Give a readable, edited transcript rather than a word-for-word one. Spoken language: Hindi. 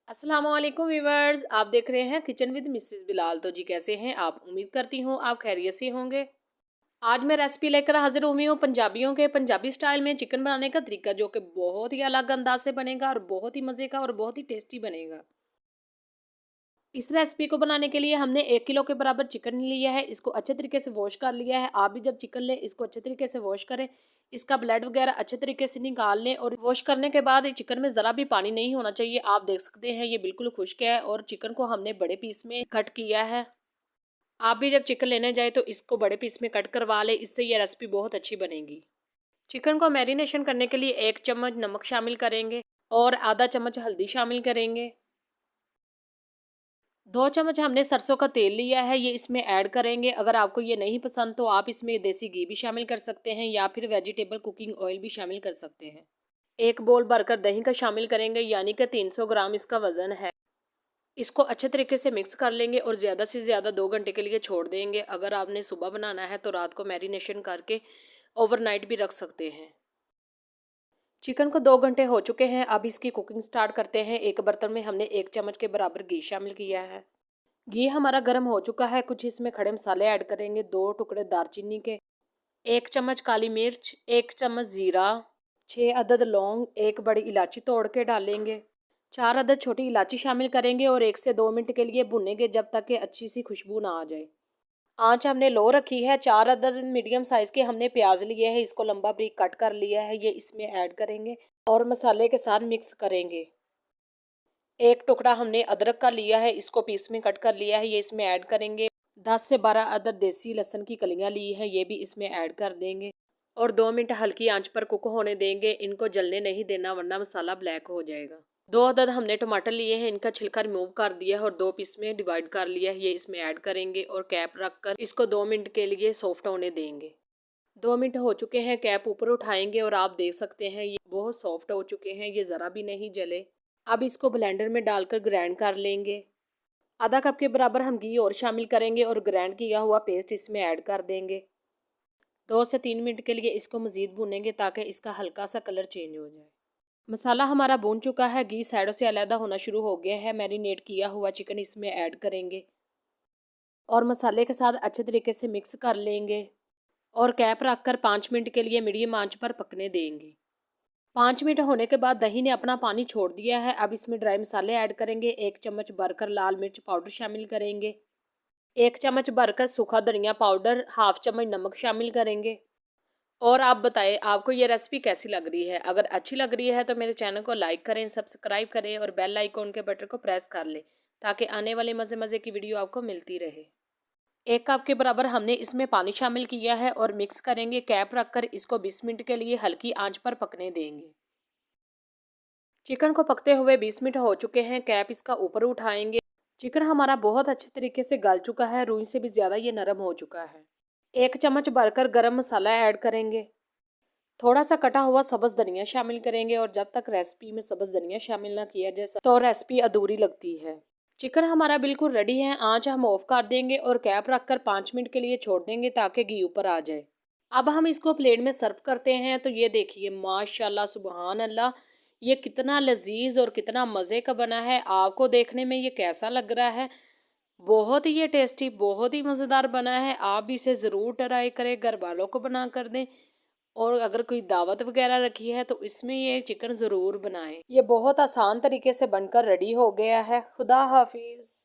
अस्सलामुअलैकुम व्यूवर्स, आप देख रहे हैं किचन विद मिसेस बिलाल। तो जी कैसे हैं आप? उम्मीद करती हूँ आप खैरियत से होंगे। आज मैं रेसिपी लेकर हाजिर हुई हूँ पंजाबियों के पंजाबी स्टाइल में चिकन बनाने का तरीका, जो कि बहुत ही अलग अंदाज से बनेगा और बहुत ही मज़े का और बहुत ही टेस्टी बनेगा। इस रेसिपी को बनाने के लिए हमने 1 किलो के बराबर चिकन लिया है। इसको अच्छे तरीके से वॉश कर लिया है। आप भी जब चिकन लें इसको अच्छे तरीके से वॉश करें, इसका ब्लड वगैरह अच्छे तरीके से निकाल लें। और वॉश करने के बाद चिकन में ज़रा भी पानी नहीं होना चाहिए। आप देख सकते हैं ये बिल्कुल खुश्क है और चिकन को हमने बड़े पीस में कट किया है। आप भी जब चिकन लेने जाए तो इसको बड़े पीस में कट करवा लें, इससे ये रेसिपी बहुत अच्छी बनेगी। चिकन को मैरिनेशन करने के लिए 1 चम्मच नमक शामिल करेंगे और आधा चम्मच हल्दी शामिल करेंगे। 2 चम्मच हमने सरसों का तेल लिया है, ये इसमें ऐड करेंगे। अगर आपको ये नहीं पसंद तो आप इसमें देसी घी भी शामिल कर सकते हैं या फिर वेजिटेबल कुकिंग ऑयल भी शामिल कर सकते हैं। 1 बोल भरकर दही का शामिल करेंगे, यानी कि 300 ग्राम इसका वजन है। इसको अच्छे तरीके से मिक्स कर लेंगे और ज़्यादा से ज़्यादा 2 घंटे के लिए छोड़ देंगे। अगर आपने सुबह बनाना है तो रात को मैरिनेशन करके ओवरनाइट भी रख सकते हैं। चिकन को 2 घंटे हो चुके हैं। अब इसकी कुकिंग स्टार्ट करते हैं। एक बर्तन में हमने 1 चम्मच के बराबर घी शामिल किया है। घी हमारा गर्म हो चुका है। कुछ इसमें खड़े मसाले ऐड करेंगे। 2 टुकड़े दालचीनी के, 1 चम्मच काली मिर्च, 1 चम्मच ज़ीरा, 6 अदद लौंग, 1 बड़ी इलायची तोड़ के डालेंगे। 4 अदद छोटी इलायची शामिल करेंगे और 1 से 2 मिनट के लिए भुनेंगे जब तक कि अच्छी सी खुशबू ना आ जाए। आंच हमने लो रखी है। 4 अदद मीडियम साइज़ के हमने प्याज लिए हैं, इसको लंबा बारीक कट कर लिया है, ये इसमें ऐड करेंगे और मसाले के साथ मिक्स करेंगे। 1 टुकड़ा हमने अदरक का लिया है, इसको पीस में कट कर लिया है, ये इसमें ऐड करेंगे। 10 से 12 अदद देसी लहसुन की कलियां ली हैं, ये भी इसमें ऐड कर देंगे और 2 मिनट हल्की आंच पर कुक होने देंगे। इनको जलने नहीं देना वरना मसाला ब्लैक हो जाएगा। 2 अदद हमने टमाटर लिए हैं, इनका छिलका रिमूव कर दिया है और 2 पीस में डिवाइड कर लिया है, ये इसमें ऐड करेंगे और कैप रखकर इसको 2 मिनट के लिए सॉफ्ट होने देंगे। 2 मिनट हो चुके हैं, कैप ऊपर उठाएंगे और आप देख सकते हैं ये बहुत सॉफ्ट हो चुके हैं, ये ज़रा भी नहीं जले। अब इसको ब्लेंडर में डालकर ग्राइंड कर लेंगे। आधा कप के बराबर हम घी और शामिल करेंगे और ग्राइंड किया हुआ पेस्ट इसमें ऐड कर देंगे। 2 से 3 मिनट के लिए इसको मज़ीद भूनेंगे ताकि इसका हल्का सा कलर चेंज हो जाए। मसाला हमारा भून चुका है, घी साइडों से अलग होना शुरू हो गया है। मैरिनेट किया हुआ चिकन इसमें ऐड करेंगे और मसाले के साथ अच्छे तरीके से मिक्स कर लेंगे और कैप रखकर 5 मिनट के लिए मीडियम आंच पर पकने देंगे। 5 मिनट होने के बाद दही ने अपना पानी छोड़ दिया है। अब इसमें ड्राई मसाले ऐड करेंगे। 1 चम्मच भरकर लाल मिर्च पाउडर शामिल करेंगे, 1 चम्मच भरकर सूखा धनिया पाउडर, हाफ चम्मच नमक शामिल करेंगे। और आप बताएं आपको ये रेसिपी कैसी लग रही है? अगर अच्छी लग रही है तो मेरे चैनल को लाइक करें, सब्सक्राइब करें और बेल आइकॉन के बटन को प्रेस कर लें ताकि आने वाले मज़े मज़े की वीडियो आपको मिलती रहे। 1 कप के बराबर हमने इसमें पानी शामिल किया है और मिक्स करेंगे। कैप रखकर इसको 20 मिनट के लिए हल्की आंच पर पकने देंगे। चिकन को पकते हुए 20 मिनट हो चुके हैं। कैप इसका ऊपर उठाएंगे। चिकन हमारा बहुत अच्छे तरीके से गल चुका है, रूई से भी ज़्यादा ये नरम हो चुका है। 1 चम्मच भरकर गरम मसाला ऐड करेंगे। थोड़ा सा कटा हुआ सब्ज़ धनिया शामिल करेंगे और जब तक रेसिपी में सब्ज़ धनिया शामिल ना किया जाए तो रेसिपी अधूरी लगती है। चिकन हमारा बिल्कुल रेडी है। आंच हम ऑफ कर देंगे और कैप रखकर 5 मिनट के लिए छोड़ देंगे ताकि घी ऊपर आ जाए। अब हम इसको प्लेट में सर्व करते हैं। तो ये देखिए माशाल्लाह सुबहान अल्लाह, ये कितना लजीज और कितना मज़े का बना है। आपको देखने में ये कैसा लग रहा है? बहुत ही ये टेस्टी, बहुत ही मज़ेदार बना है। आप भी इसे ज़रूर ट्राई करें, घर वालों को बना कर दें और अगर कोई दावत वगैरह रखी है तो इसमें ये चिकन ज़रूर बनाएं। ये बहुत आसान तरीके से बनकर रेडी हो गया है। खुदा हाफिज़।